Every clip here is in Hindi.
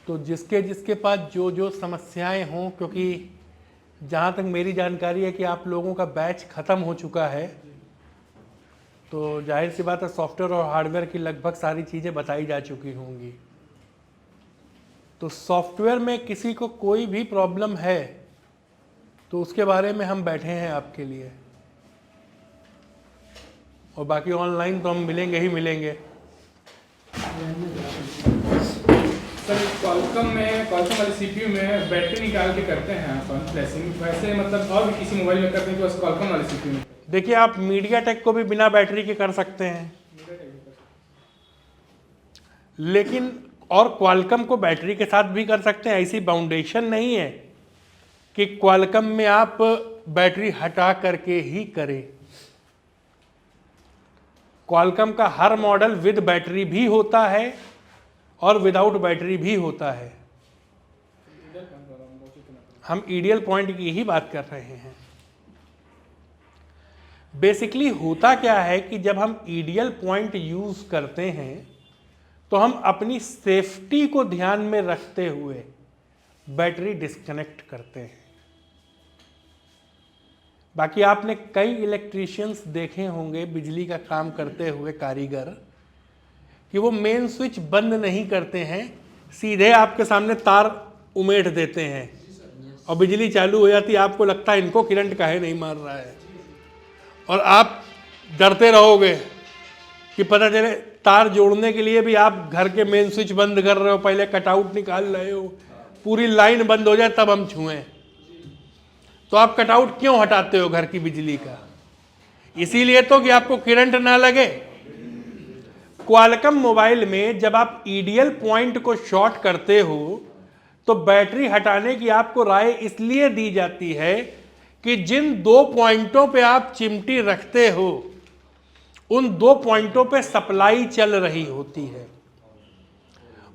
तो जिसके जिसके पास जो जो समस्याएं हों, क्योंकि जहाँ तक मेरी जानकारी है कि आप लोगों का बैच ख़त्म हो चुका है, तो जाहिर सी बात है सॉफ्टवेयर और हार्डवेयर की लगभग सारी चीज़ें बताई जा चुकी होंगी। तो सॉफ्टवेयर में किसी को कोई भी प्रॉब्लम है तो उसके बारे में हम बैठे हैं आपके लिए, और बाकी ऑनलाइन तो हम मिलेंगे ही मिलेंगे। सर क्वालकॉम वाली सीपीयू में बैटरी निकाल के करते हैं अपन फ्लैशिंग, वैसे मतलब और भी किसी मोबाइल में करते हैं तो बस क्वालकॉम वाली सीपीयू में? देखिए, आप मीडियाटेक को भी बिना बैटरी के कर सकते हैं, लेकिन और क्वालकॉम को बैटरी के साथ भी कर सकते हैं। ऐसी बाउंडेशन नहीं है कि क्वालकॉम में आप बैटरी हटा करके ही करें। क्वालकॉम का हर मॉडल विद बैटरी भी होता है और विदाउट बैटरी भी होता है। हम ईडियल पॉइंट की ही बात कर रहे हैं। बेसिकली होता क्या है कि जब हम ईडियल पॉइंट यूज करते हैं तो हम अपनी सेफ्टी को ध्यान में रखते हुए बैटरी डिस्कनेक्ट करते हैं। बाकी आपने कई इलेक्ट्रीशियंस देखे होंगे बिजली का काम करते हुए कारीगर, कि वो मेन स्विच बंद नहीं करते हैं, सीधे आपके सामने तार उमेड़ देते हैं और बिजली चालू हो जाती है। आपको लगता है इनको करंट काहे नहीं मार रहा है, और आप डरते रहोगे कि पता चले तार जोड़ने के लिए भी आप घर के मेन स्विच बंद कर रहे हो, पहले कटआउट निकाल रहे हो, पूरी लाइन बंद हो जाए तब हम छुएं। तो आप कटआउट क्यों हटाते हो घर की बिजली का? इसीलिए तो कि आपको करंट ना लगे। क्वालकॉम मोबाइल में जब आप ईडियल पॉइंट को शॉर्ट करते हो तो बैटरी हटाने की आपको राय इसलिए दी जाती है कि जिन दो पॉइंटों पे आप चिमटी रखते हो उन दो पॉइंटों पे सप्लाई चल रही होती है।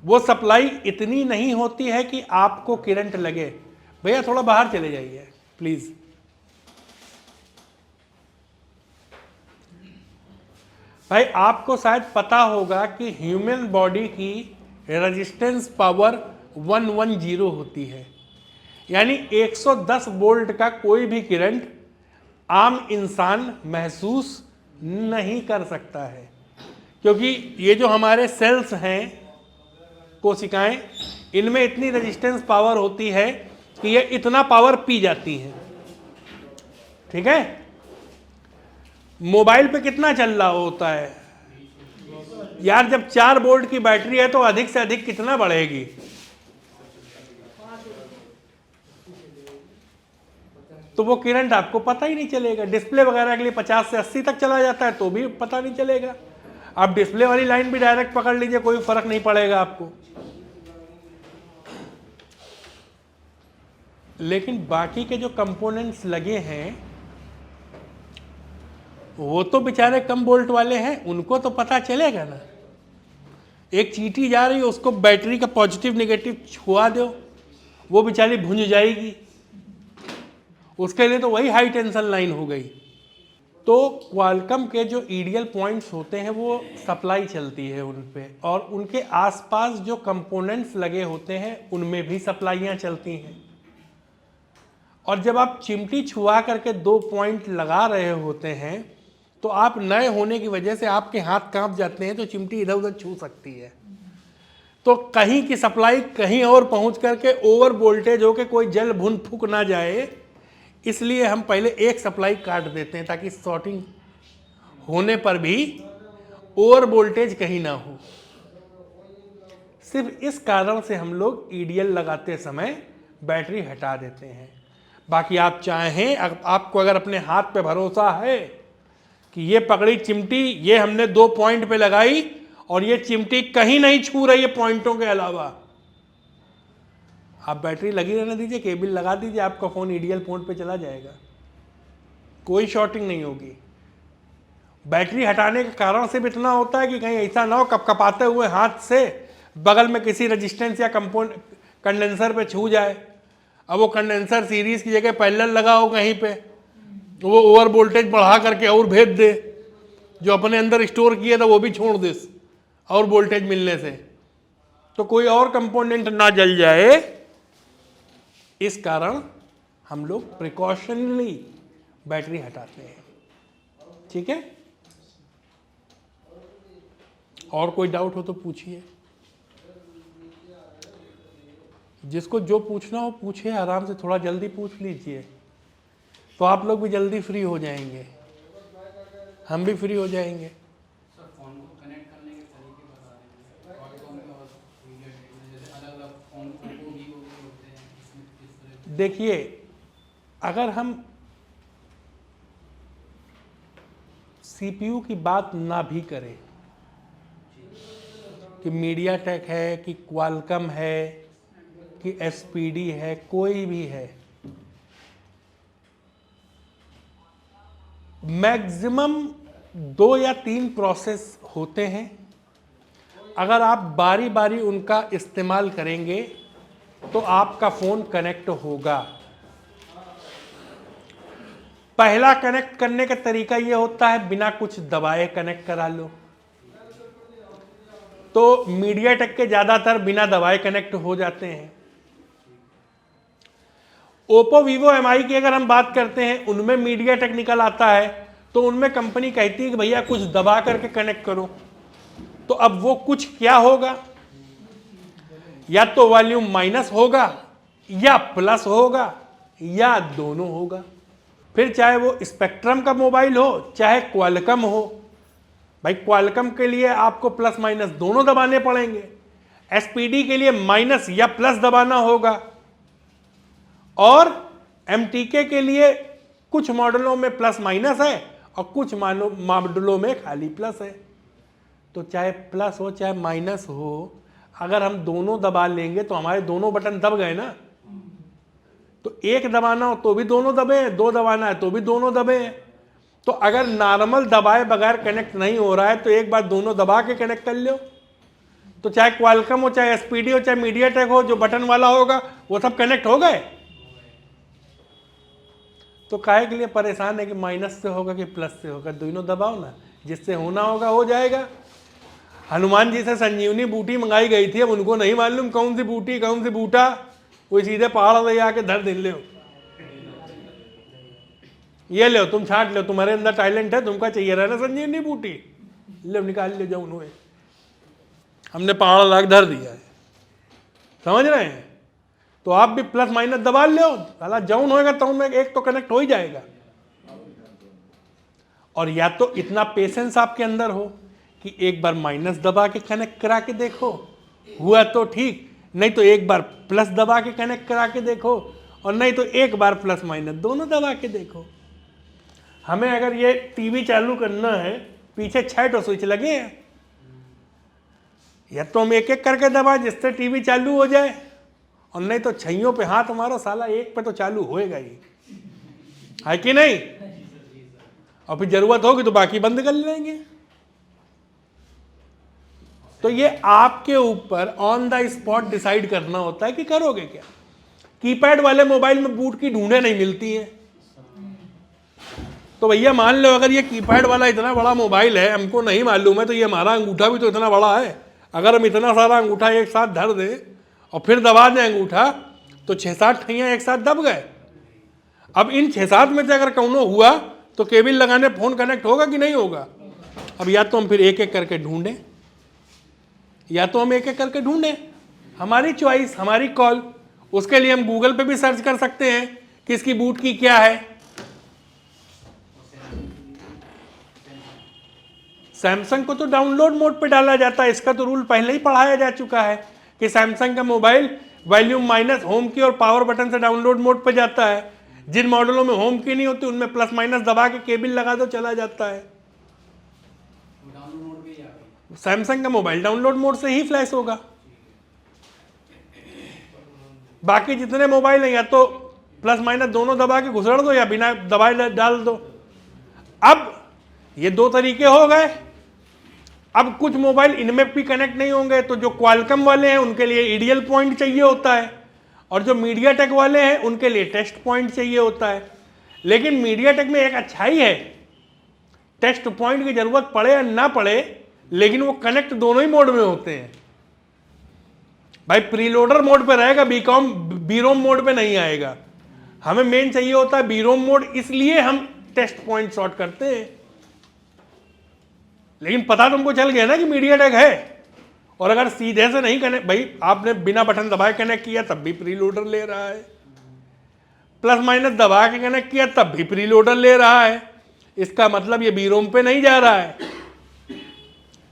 वो सप्लाई इतनी नहीं होती है कि आपको करंट लगे। भैया थोड़ा बाहर चले जाइए प्लीज। भाई आपको शायद पता होगा कि ह्यूमन बॉडी की रेजिस्टेंस पावर 110 होती है, यानी 110 वोल्ट का कोई भी करंट आम इंसान महसूस नहीं कर सकता है, क्योंकि ये जो हमारे सेल्स हैं, कोशिकाएं, इनमें इतनी रेजिस्टेंस पावर होती है कि ये इतना पावर पी जाती हैं। ठीक है, मोबाइल पे कितना चल रहा होता है यार? जब 4 वोल्ट की बैटरी है तो अधिक से अधिक कितना बढ़ेगी? तो वो करंट आपको पता ही नहीं चलेगा। डिस्प्ले वगैरह के लिए 50 से 80 तक चला जाता है तो भी पता नहीं चलेगा। आप डिस्प्ले वाली लाइन भी डायरेक्ट पकड़ लीजिए, कोई फर्क नहीं पड़ेगा आपको। लेकिन बाकी के जो कंपोनेंट्स लगे हैं वो तो बेचारे कम वोल्ट वाले हैं, उनको तो पता चलेगा ना। एक चींटी जा रही है, उसको बैटरी का पॉजिटिव नेगेटिव छुआ दो, वो बेचारी भुंज जाएगी। उसके लिए तो वही हाई टेंशन लाइन हो गई। तो क्वालकॉम के जो ईडियल पॉइंट्स होते हैं वो सप्लाई चलती है उन पे, और उनके आसपास जो कंपोनेंट्स लगे होते हैं उनमें भी सप्लाइयाँ चलती हैं। और जब आप चिमटी छुआ करके 2 पॉइंट लगा रहे होते हैं तो आप नए होने की वजह से आपके हाथ कांप जाते हैं, तो चिमटी इधर उधर छू सकती है। तो कहीं की सप्लाई कहीं और पहुंच करके ओवर वोल्टेज हो के कोई जल भुन फूक ना जाए, इसलिए हम पहले एक सप्लाई काट देते हैं ताकि शॉर्टिंग होने पर भी ओवर वोल्टेज कहीं ना हो। सिर्फ इस कारण से हम लोग ईडियल लगाते समय बैटरी हटा देते हैं। बाकी आप चाहें, आपको अगर अपने हाथ पे भरोसा है कि ये पकड़ी चिमटी, ये हमने 2 पॉइंट पे लगाई और ये चिमटी कहीं नहीं छू रही है पॉइंटों के अलावा, आप बैटरी लगी रहने दीजिए, केबल लगा दीजिए, आपका फ़ोन ईडियल पॉइंट पे चला जाएगा, कोई शॉर्टिंग नहीं होगी। बैटरी हटाने के कारण सिर्फ इतना होता है कि कहीं ऐसा ना हो कपकपाते हुए हाथ से बगल में किसी रेजिस्टेंस या कंडेंसर पे छू जाए। अब वो कंडेंसर सीरीज की जगह पैरेलल लगा हो कहीं पे, वो ओवर वोल्टेज बढ़ा करके और भेज दे, जो अपने अंदर स्टोर किया था वो भी छोड़ दे और वोल्टेज मिलने से, तो कोई और कंपोनेंट ना जल जाए, इस कारण हम लोग प्रिकॉशनली बैटरी हटाते हैं। ठीक है, और कोई डाउट हो तो पूछिए। जिसको जो पूछना हो पूछिए, आराम से, थोड़ा जल्दी पूछ लीजिए, तो आप लोग भी जल्दी फ्री हो जाएंगे, हम भी फ्री हो जाएंगे। सर फोन को कनेक्ट करने के तरीके बता रहे हैं, Qualcomm के और MediaTek में, जैसे अलग-अलग फोन Oppo, Vivo के होते हैं, इसमें किस तरह के? देखिए, अगर हम सीपीयू की बात ना भी करें कि मीडियाटेक है कि क्वालकम है कि एसपीडी है, कोई भी है, मैक्सिमम 2 या 3 प्रोसेस होते हैं। अगर आप बारी बारी उनका इस्तेमाल करेंगे तो आपका फोन कनेक्ट होगा। पहला कनेक्ट करने का तरीका यह होता है बिना कुछ दबाए कनेक्ट करा लो, तो मीडियाटेक के ज्यादातर बिना दबाए कनेक्ट हो जाते हैं। ओप्पो, वीवो, एमआई की अगर हम बात करते हैं, उनमें मीडियाटेक निकल आता है, तो उनमें कंपनी कहती है कि भैया कुछ दबा करके कनेक्ट करो। तो अब वो कुछ क्या होगा, या तो वॉल्यूम माइनस होगा या प्लस होगा या दोनों होगा। फिर चाहे वो स्पेक्ट्रम का मोबाइल हो चाहे क्वालकम हो, भाई क्वालकम के लिए आपको प्लस माइनस दोनों दबाने पड़ेंगे, एसपीडी के लिए माइनस या प्लस दबाना होगा, और एमटीके के लिए कुछ मॉडलों में प्लस माइनस है और कुछ मॉडलों में खाली प्लस है। तो चाहे प्लस हो चाहे माइनस हो, अगर हम दोनों दबा लेंगे तो हमारे दोनों बटन दब गए ना। तो एक दबाना हो तो भी दोनों दबे हैं, 2 दबाना है तो भी दोनों दबे हैं। तो अगर नॉर्मल दबाए बगैर कनेक्ट नहीं हो रहा है तो एक बार दोनों दबा के कनेक्ट कर लो। तो चाहे क्वालकम हो चाहे एसपीडी हो चाहे मीडियाटेक हो, जो बटन वाला होगा वो सब कनेक्ट हो गए। तो काहे के लिए परेशान है कि माइनस से होगा कि प्लस से होगा, दोनों दबाओ ना, जिससे होना होगा हो जाएगा। हनुमान जी से संजीवनी बूटी मंगाई गई थी, अब उनको नहीं मालूम कौन सी बूटी कौन सी बूटा, वो सीधे पहाड़ ले आके धर दिन ले, ये लो तुम छाट लो, तुम्हारे अंदर टैलेंट है, तुमको चाहिए रहा ना संजीवनी बूटी, ले निकाल ले जाओ, उन्होंने हमने पहाड़ ला के धर दिया है। समझ रहे हैं? तो आप भी प्लस माइनस दबा लो, साला जौन होएगा तो में एक तो कनेक्ट हो ही जाएगा। और या तो इतना पेशेंस आपके अंदर हो कि एक बार माइनस दबा के कनेक्ट करा के देखो, हुआ तो ठीक, नहीं तो एक बार प्लस दबा के कनेक्ट करा के देखो, और नहीं तो एक बार प्लस माइनस दोनों दबा के देखो। हमें अगर ये टीवी चालू करना है, पीछे 6 स्विच लगे हैं, या तो हम एक एक करके दबाएं जिससे टीवी चालू हो जाए, और नहीं तो छैयों पे हाथ मारो, साला एक पे तो चालू होएगा ही, है कि नहीं? और फिर जरूरत होगी तो बाकी बंद कर लेंगे। तो ये आपके ऊपर ऑन द स्पॉट डिसाइड करना होता है कि करोगे क्या। कीपैड वाले मोबाइल में बूट की ढूंढे नहीं मिलती है, तो भैया मान लो अगर ये कीपैड वाला इतना बड़ा मोबाइल है, हमको नहीं मालूम है, तो ये हमारा अंगूठा भी तो इतना बड़ा है, अगर हम इतना सारा अंगूठा एक साथ धर दें और फिर दबा दें अंगूठा, तो 6-7 ठैयाँ एक साथ दब गए। अब इन 6-7 में से अगर कौनो हुआ तो केबल लगाने फोन कनेक्ट होगा कि नहीं होगा? अब या तो हम फिर एक एक करके ढूंढें, या तो हम एक एक करके ढूंढें, हमारी चॉइस, हमारी कॉल। उसके लिए हम गूगल पे भी सर्च कर सकते हैं कि इसकी बूट की क्या है। सैमसंग को तो डाउनलोड मोड पे डाला जाता है, इसका तो रूल पहले ही पढ़ाया जा चुका है कि सैमसंग का मोबाइल वॉल्यूम माइनस होम की और पावर बटन से डाउनलोड मोड पे जाता है। जिन मॉडलों में होम की नहीं होती उनमें प्लस माइनस दबा के केबल लगा दो, चला जाता है। डाउनलोड मोड भी आ गई। सैमसंग का मोबाइल डाउनलोड मोड से ही फ्लैश होगा। बाकी जितने मोबाइल हैं या तो प्लस माइनस दोनों दबा के घुसड़ दो या बिना दबाए डाल दो। अब ये 2 तरीके हो गए। अब कुछ मोबाइल इनमें भी कनेक्ट नहीं होंगे, तो जो क्वालकम वाले हैं उनके लिए ईडीएल पॉइंट चाहिए होता है, और जो मीडियाटेक वाले हैं उनके लिए टेस्ट पॉइंट चाहिए होता है। लेकिन मीडियाटेक में एक अच्छाई है, टेस्ट पॉइंट की जरूरत पड़े या ना पड़े, लेकिन वो कनेक्ट दोनों ही मोड में होते हैं। भाई प्रीलोडर मोड पे रहेगा, बीरोम मोड पे नहीं आएगा। हमें मेन चाहिए होता है बीरोम मोड, इसलिए हम टेस्ट पॉइंट शॉर्ट करते हैं। लेकिन पता तुमको चल गया ना कि मीडियाटेक है, और अगर सीधे से नहीं कनेक्ट, भाई आपने बिना बटन दबाए कनेक्ट किया तब भी प्रीलोडर ले रहा है, प्लस माइनस दबा के कनेक्ट किया तब भी प्रीलोडर ले रहा है। इसका मतलब ये बीरोम पे नहीं जा रहा है।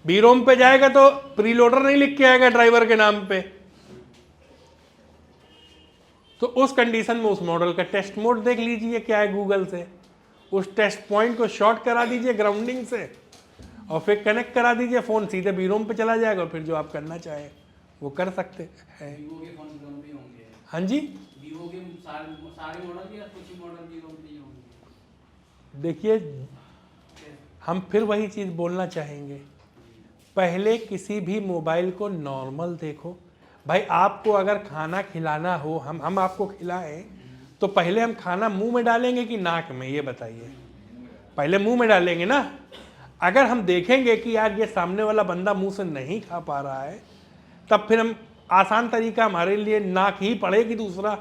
बीरोम पे जाएगा तो प्रीलोडर नहीं लिख के आएगा ड्राइवर के नाम पे। तो उस कंडीशन में उस मॉडल का टेस्ट मोड देख लीजिए क्या है गूगल से, उस टेस्ट पॉइंट को शॉर्ट करा दीजिए ग्राउंडिंग से और फिर कनेक्ट करा दीजिए, फोन सीधे बीरोम पे चला जाएगा और फिर जो आप करना चाहें वो कर सकते हैं। वीवो के फोन ड्रोन भी होंगे? हाँ जी, वीवो के सारे मॉडल या कुछ मॉडल भी ड्रोन भी होंगे? देखिए हम फिर वही चीज़ बोलना चाहेंगे, पहले किसी भी मोबाइल को नॉर्मल देखो। भाई आपको अगर खाना खिलाना हो, हम आपको खिलाएं तो पहले हम खाना मुंह में डालेंगे कि नाक में, ये बताइए? पहले मुंह में डालेंगे ना। अगर हम देखेंगे कि यार ये सामने वाला बंदा मुंह से नहीं खा पा रहा है, तब फिर हम आसान तरीका हमारे लिए नाक ही पड़ेगी दूसरा,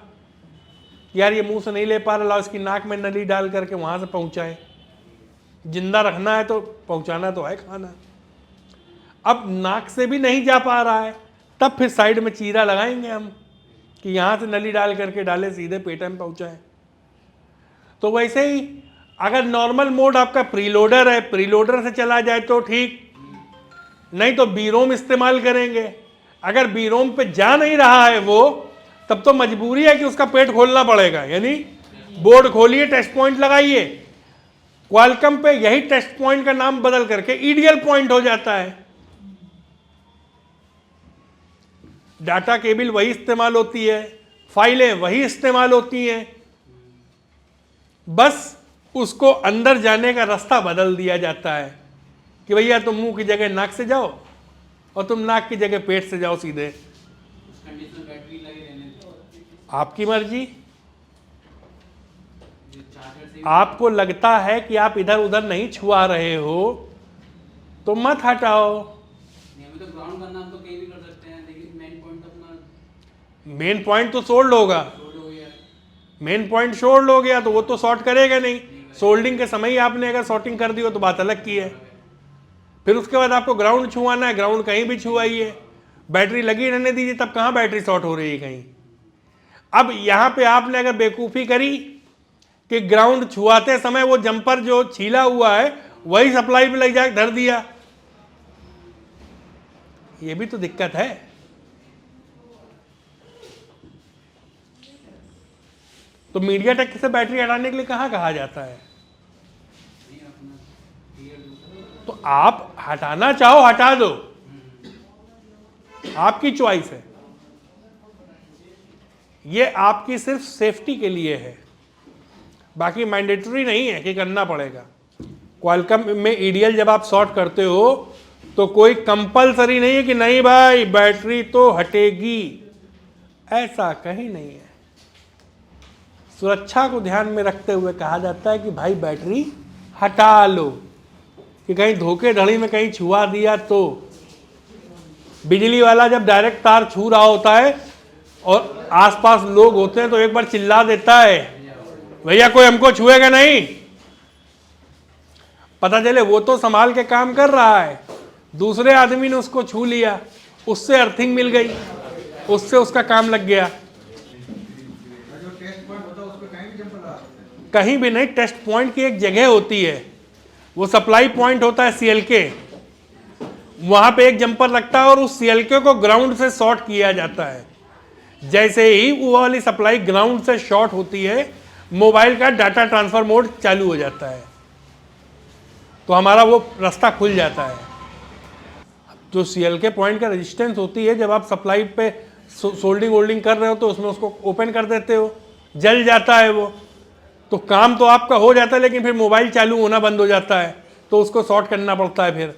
यार ये मुंह से नहीं ले पा रहा, लाओ इसकी नाक में नली डाल करके वहाँ से पहुँचाएं। जिंदा रखना है तो पहुँचाना तो है खाना। अब नाक से भी नहीं जा पा रहा है, तब फिर साइड में चीरा लगाएंगे हम कि यहाँ से नली डाल करके डाले सीधे पेट में पहुँचाएं। तो वैसे ही अगर नॉर्मल मोड आपका प्रीलोडर है, प्रीलोडर से चला जाए तो ठीक, नहीं तो बीरोम इस्तेमाल करेंगे। अगर बीरोम पे जा नहीं रहा है वो, तब तो मजबूरी है कि उसका पेट खोलना पड़ेगा, यानी बोर्ड खोलिए, टेस्ट पॉइंट लगाइए। क्वालकॉम पे यही टेस्ट पॉइंट का नाम बदल करके ईडीएल पॉइंट हो जाता है। डाटा केबल वही इस्तेमाल होती है, फाइलें वही इस्तेमाल होती हैं, बस उसको अंदर जाने का रास्ता बदल दिया जाता है कि भैया तुम मुंह की जगह नाक से जाओ और तुम नाक की जगह पेट से जाओ सीधे। उस कंडीशन में बैटरी लगे रहने दो, आपकी मर्जी। चार्जर से आपको लगता है कि आप इधर उधर नहीं छुआ रहे हो तो मत हटाओ। नहीं, अभी तो ग्राउंड करना हम तो कहीं भी कर सकते हैं, लेकिन मेन पॉइंट अपना मेन पॉइंट तो सोल्ड होगा, लोड हो गया। मेन पॉइंट शोल्ड हो गया तो वो तो शॉर्ट करेगा नहीं। सोल्डिंग के समय ही आपने अगर शॉर्टिंग कर दी हो तो बात अलग की है। फिर उसके बाद आपको ग्राउंड छुआना है, ग्राउंड कहीं भी छुआइए, बैटरी लगी रहने दीजिए, तब कहाँ बैटरी शॉर्ट हो रही है कहीं। अब यहाँ पे आपने अगर बेवकूफ़ी करी कि ग्राउंड छुआते समय वो जंपर जो छीला हुआ है वही सप्लाई पे लग जाके धर दिया, ये भी तो दिक्कत है। तो मीडियाटेक से बैटरी हटाने के लिए कहाँ कहा जाता है? तो आप हटाना चाहो हटा दो, आपकी चॉइस है, ये आपकी सिर्फ सेफ्टी के लिए है, बाकी मैंडेटरी नहीं है कि करना पड़ेगा। क्वालकॉम में ईडीएल जब आप शॉर्ट करते हो तो कोई कंपलसरी नहीं है कि नहीं भाई बैटरी तो हटेगी, ऐसा कहीं नहीं है। सुरक्षा को ध्यान में रखते हुए कहा जाता है कि भाई बैटरी हटा लो, कि कहीं धोखेधड़ी में कहीं छुआ दिया तो। बिजली वाला जब डायरेक्ट तार छू रहा होता है और आसपास लोग होते हैं तो एक बार चिल्ला देता है भैया कोई हमको छुएगा नहीं, पता चले वो तो संभाल के काम कर रहा है, दूसरे आदमी ने उसको छू लिया, उससे अर्थिंग मिल गई, उससे उसका काम लग गया। कहीं भी नहीं, टेस्ट पॉइंट की एक जगह होती है, वो सप्लाई पॉइंट होता है सीएलके, वहां पे एक जंपर लगता है और उस सीएलके को ग्राउंड से शॉर्ट किया जाता है। जैसे ही वो वाली सप्लाई ग्राउंड से शॉर्ट होती है, मोबाइल का डाटा ट्रांसफर मोड चालू हो जाता है, तो हमारा वो रास्ता खुल जाता है। जो सीएलके पॉइंट का रेजिस्टेंस होती है, जब आप सप्लाई पे सोल्डिंग वोल्डिंग कर रहे हो तो उसमें उसको ओपन कर देते हो, जल जाता है वो, तो काम तो आपका हो जाता है, लेकिन फिर मोबाइल चालू होना बंद हो जाता है, तो उसको शॉर्ट करना पड़ता है। फिर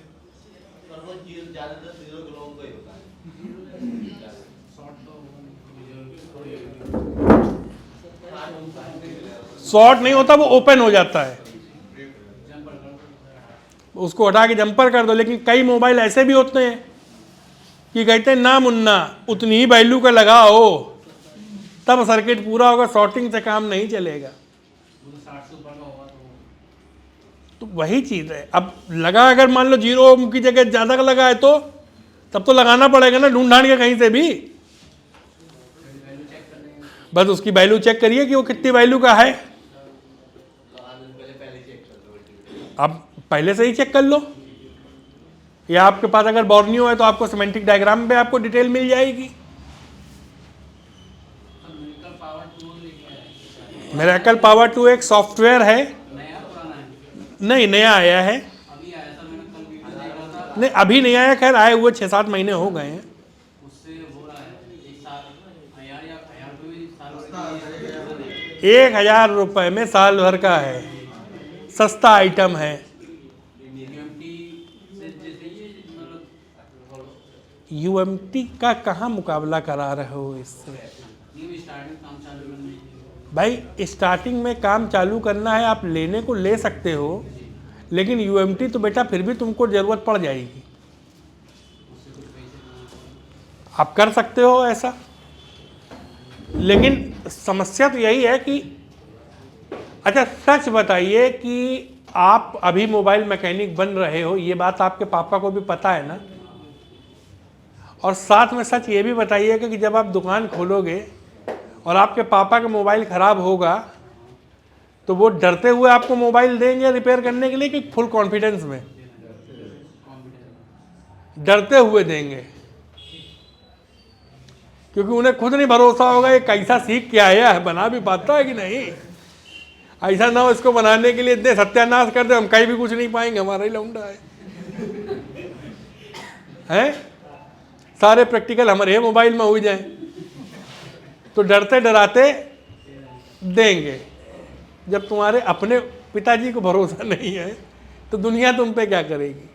शॉर्ट नहीं होता, वो ओपन हो जाता है, उसको हटा के जंपर कर दो। लेकिन कई मोबाइल ऐसे भी होते हैं कि कहते हैं ना मुन्ना उतनी ही वैल्यू का लगाओ तब सर्किट पूरा होगा, शॉर्टिंग से काम नहीं चलेगा। वो तो 60 से ऊपर का होगा तो वही चीज़ है। अब लगा अगर मान लो 0 ओम की जगह ज़्यादा का लगा है तो तब तो लगाना पड़ेगा ना, ढूंढ ढांड के कहीं से भी। वैल्यू चेक कर लेंगे। बस उसकी वैल्यू चेक करिए कि वो कितनी वैल्यू का है। अब पहले से ही चेक कर लो, या आपके पास अगर बॉर्नियो है तो आपको सिमेंटिक डायग्राम पे आपको डिटेल मिल जाएगी। मिलकर पावर टूल लेके आया मिरेकल पावर 2 एक सॉफ्टवेयर है, नया पुराना है? नहीं नया आया है। अभी आया था, मैंने कल वीडियो देख रहा था। नहीं अभी नहीं आया, खैर आए हुए 6-7 महीने हो गए हैं। उससे हो रहा है 1 साल, 1000 को भी साल भर 1000 रुपये में साल भर का है, सस्ता आइटम है। यूएमटी से जैसे ये मतलब यूएमटी का कहाँ मुकाबला करा रहे हो इससे? न्यू स्टार्टिंग काम चालू करने के लिए। भाई स्टार्टिंग में काम चालू करना है, आप लेने को ले सकते हो, लेकिन यूएमटी तो बेटा फिर भी तुमको ज़रूरत पड़ जाएगी। उससे कुछ पैसे कमाना आप कर सकते हो ऐसा, लेकिन समस्या तो यही है कि अच्छा सच बताइए कि आप अभी मोबाइल मैकेनिक बन रहे हो, ये बात आपके पापा को भी पता है ना? और साथ में सच ये भी बताइएगा कि जब आप दुकान खोलोगे और आपके पापा का मोबाइल ख़राब होगा तो वो डरते हुए आपको मोबाइल देंगे रिपेयर करने के लिए कि फुल कॉन्फिडेंस में? डरते हुए देंगे, क्योंकि उन्हें खुद नहीं भरोसा होगा ये कैसा सीख के आया है, बना भी पाता है कि नहीं। ऐसा ना हो इसको बनाने के लिए इतने सत्यानाश कर दे हम कहीं भी कुछ नहीं पाएंगे, हमारा ही लौंडा है हैं? सारे प्रैक्टिकल हमारे मोबाइल में हो जाए तो डरते डराते देंगे। जब तुम्हारे अपने पिताजी को भरोसा नहीं है तो दुनिया तुम पे क्या करेगी?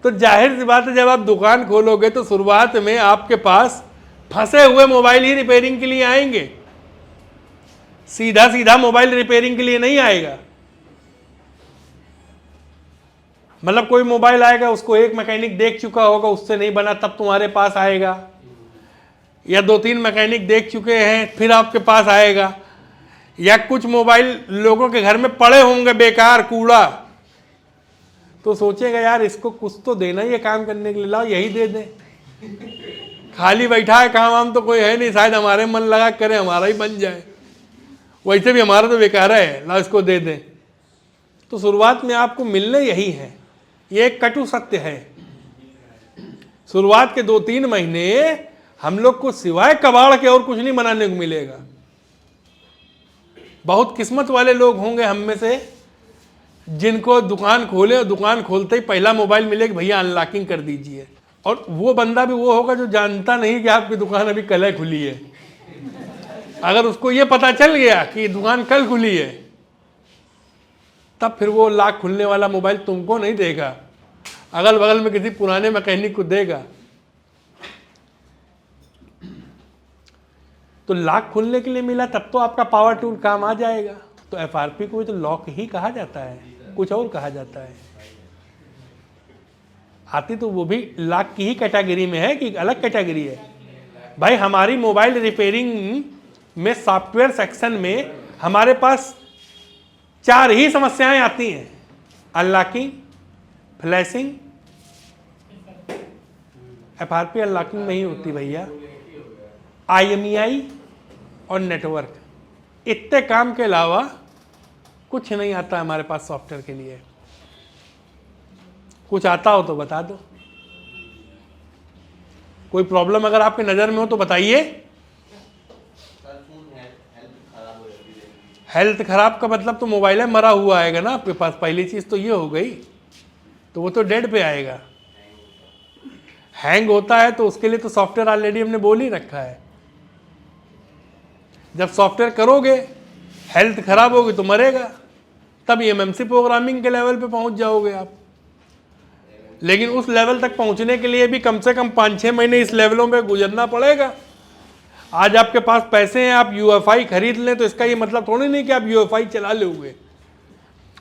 तो जाहिर सी बात है जब आप दुकान खोलोगे तो शुरुआत में आपके पास फंसे हुए मोबाइल ही रिपेयरिंग के लिए आएंगे, सीधा सीधा मोबाइल रिपेयरिंग के लिए नहीं आएगा। मतलब कोई मोबाइल आएगा उसको एक मैकेनिक देख चुका होगा, उससे नहीं बना तब तुम्हारे पास आएगा, या 2-3 मैकेनिक देख चुके हैं फिर आपके पास आएगा, या कुछ मोबाइल लोगों के घर में पड़े होंगे बेकार कूड़ा, तो सोचेगा यार इसको कुछ तो देना ही है काम करने के लिए, लाओ यही दे दें। खाली बैठा है, काम वाम तो कोई है नहीं, शायद हमारे मन लगा करें हमारा ही बन जाए, वैसे भी हमारा तो बेकार है, लाओ इसको दे दें। तो शुरुआत में आपको मिलने यही है, ये एक कटु सत्य है। शुरुआत के 2-3 महीने हम लोग को सिवाय कबाड़ के और कुछ नहीं बनाने को मिलेगा। बहुत किस्मत वाले लोग होंगे हम में से जिनको दुकान खोले और दुकान खोलते ही पहला मोबाइल मिले कि भैया अनलॉकिंग कर दीजिए, और वो बंदा भी वो होगा जो जानता नहीं कि आपकी दुकान अभी कल खुली है। अगर उसको ये पता चल गया कि दुकान कल खुली है तब फिर वो लॉक खुलने वाला मोबाइल तुमको नहीं देगा, अगल बगल में किसी पुराने मैकेनिक को देगा। तो लॉक खुलने के लिए मिला तब तो आपका पावर टूल काम आ जाएगा। तो एफआरपी को तो लॉक ही कहा जाता है, कुछ और कहा जाता है। आती तो वो भी लॉक की ही कैटेगरी में है कि अलग कैटेगरी है? भाई हमारी मोबाइल रिपेयरिंग में सॉफ्टवेयर सेक्शन में हमारे पास 4 ही समस्याएं आती हैं, अनलॉकिंग, फ्लैशिंग, एफआरपी अनलॉकिंग नहीं होती भैया, IMEI और नेटवर्क। इतने काम के अलावा कुछ नहीं आता हमारे पास सॉफ्टवेयर के लिए। कुछ आता हो तो बता दो, कोई प्रॉब्लम अगर आपके नज़र में हो तो बताइए। हेल्थ खराब का मतलब तो मोबाइल है मरा हुआ आएगा ना आपके पास, पहली चीज़ तो ये हो गई, तो वो तो डेड पे आएगा। हैंग होता है तो उसके लिए तो सॉफ्टवेयर ऑलरेडी हमने बोल ही रखा है। जब सॉफ्टवेयर करोगे हेल्थ खराब होगी तो मरेगा, तब MMC प्रोग्रामिंग के लेवल पे पहुंच जाओगे आप। लेकिन उस लेवल तक पहुंचने के लिए भी कम से कम 5-6 महीने इस लेवलों पे गुजरना पड़ेगा। आज आपके पास पैसे हैं, आप UEFI खरीद लें तो इसका ये मतलब थोड़ी नहीं कि आप UEFI चला लोगे।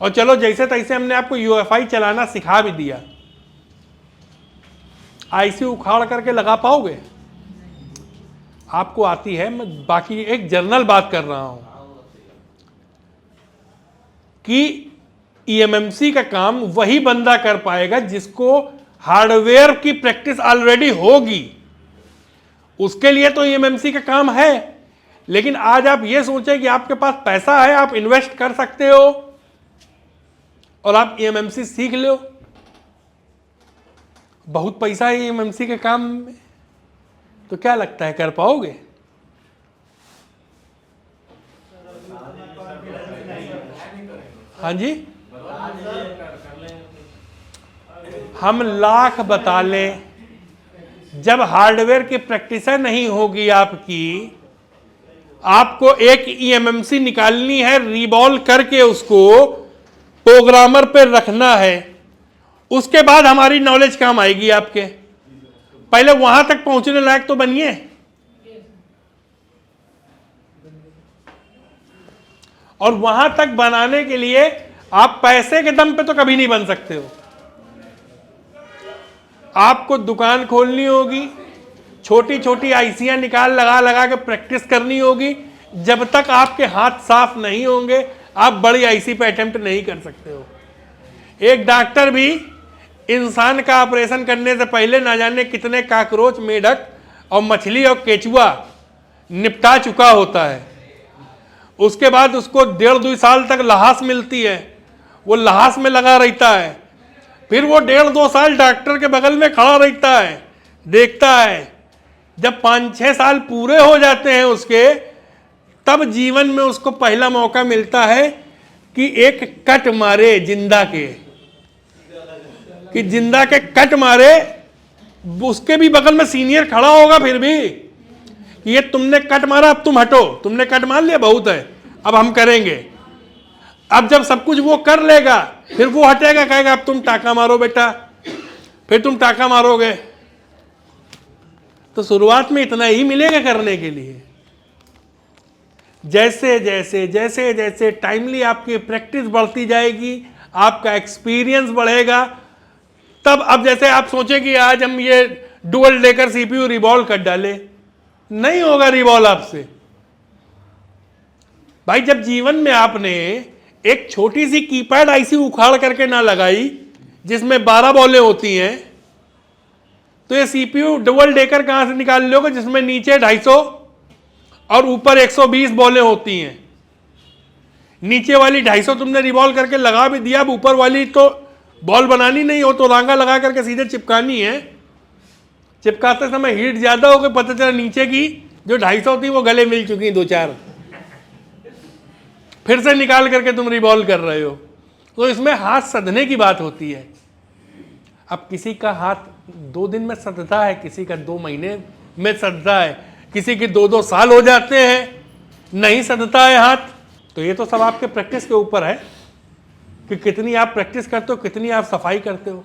और चलो जैसे तैसे हमने आपको UEFI चलाना सिखा भी दिया, आईसी उखाड़ करके लगा पाओगे? आपको आती है, मैं बाकी एक जनरल बात कर रहा हूं कि ईएमएमसी का काम वही बंदा कर पाएगा जिसको हार्डवेयर की प्रैक्टिस ऑलरेडी होगी। उसके लिए तो ईएमएमसी का काम है। लेकिन आज आप ये सोचें कि आपके पास पैसा है, आप इन्वेस्ट कर सकते हो और आप ईएमएमसी सीख लो। बहुत पैसा है ईएमएमसी के काम में, तो क्या लगता है कर पाओगे? हाँ जी, हम लाख बता लें, जब हार्डवेयर की प्रैक्टिस नहीं होगी आपकी, आपको एक ईएमएमसी निकालनी है, रीबॉल करके उसको प्रोग्रामर पे रखना है, उसके बाद हमारी नॉलेज काम आएगी आपके। पहले वहां तक पहुंचने लायक तो बनिए। और वहां तक बनाने के लिए आप पैसे के दम पे तो कभी नहीं बन सकते हो। आपको दुकान खोलनी होगी, छोटी छोटी आईसियां निकाल लगा लगा के प्रैक्टिस करनी होगी। जब तक आपके हाथ साफ नहीं होंगे आप बड़ी आईसी पे अटेम्प्ट नहीं कर सकते हो। एक डॉक्टर भी इंसान का ऑपरेशन करने से पहले ना जाने कितने काकरोच, मेढक और मछली और केचुआ निपटा चुका होता है। उसके बाद उसको 1.5-2 साल तक लहास मिलती है, वो लहास में लगा रहता है। फिर वो 1.5-2 साल डॉक्टर के बगल में खड़ा रहता है, देखता है। जब 5-6 साल पूरे हो जाते हैं उसके, तब जीवन में उसको पहला मौका मिलता है कि एक कट मारे जिंदा के, कि जिंदा के कट मारे। उसके भी बगल में सीनियर खड़ा होगा फिर भी, ये तुमने कट मारा, अब तुम हटो, तुमने कट मार लिया, बहुत है, अब हम करेंगे। अब जब सब कुछ वो कर लेगा, फिर वो हटेगा, कहेगा अब तुम टाका मारो बेटा, फिर तुम टाका मारोगे। तो शुरुआत में इतना ही मिलेगा करने के लिए। जैसे जैसे जैसे जैसे टाइमली आपकी प्रैक्टिस बढ़ती जाएगी, आपका एक्सपीरियंस बढ़ेगा, तब अब जैसे आप सोचें कि आज हम ये डुअल डेकर सीपीयू रिवॉल्व कर डाले, नहीं होगा रिवॉल्व आपसे। भाई जब जीवन में आपने एक छोटी सी कीपैड आईसी उखाड़ करके ना लगाई जिसमें 12 बॉलें होती हैं, तो ये सीपीयू डुअल डेकर कहां से निकाल लोगे जिसमें नीचे 250 और ऊपर 120 बॉलें होती हैं। नीचे वाली 250 तुमने रिवॉल्व करके लगा भी दिया, अब ऊपर वाली तो बॉल बनानी नहीं हो तो रांगा लगा करके सीधे चिपकानी है। चिपकाते समय हीट ज्यादा हो गई, पता चला नीचे की जो 250 थी वो गले मिल चुकी 2-4, फिर से निकाल करके तुम रिवॉल्व कर रहे हो। तो इसमें हाथ सधने की बात होती है। अब किसी का हाथ 2 दिन में सधता है, किसी का 2 महीने में सधता है, किसी के 2-2 साल हो जाते हैं, नहीं सधता है हाथ। तो ये तो सब आपके प्रैक्टिस के ऊपर है कि कितनी आप प्रैक्टिस करते हो, कितनी आप सफाई करते हो।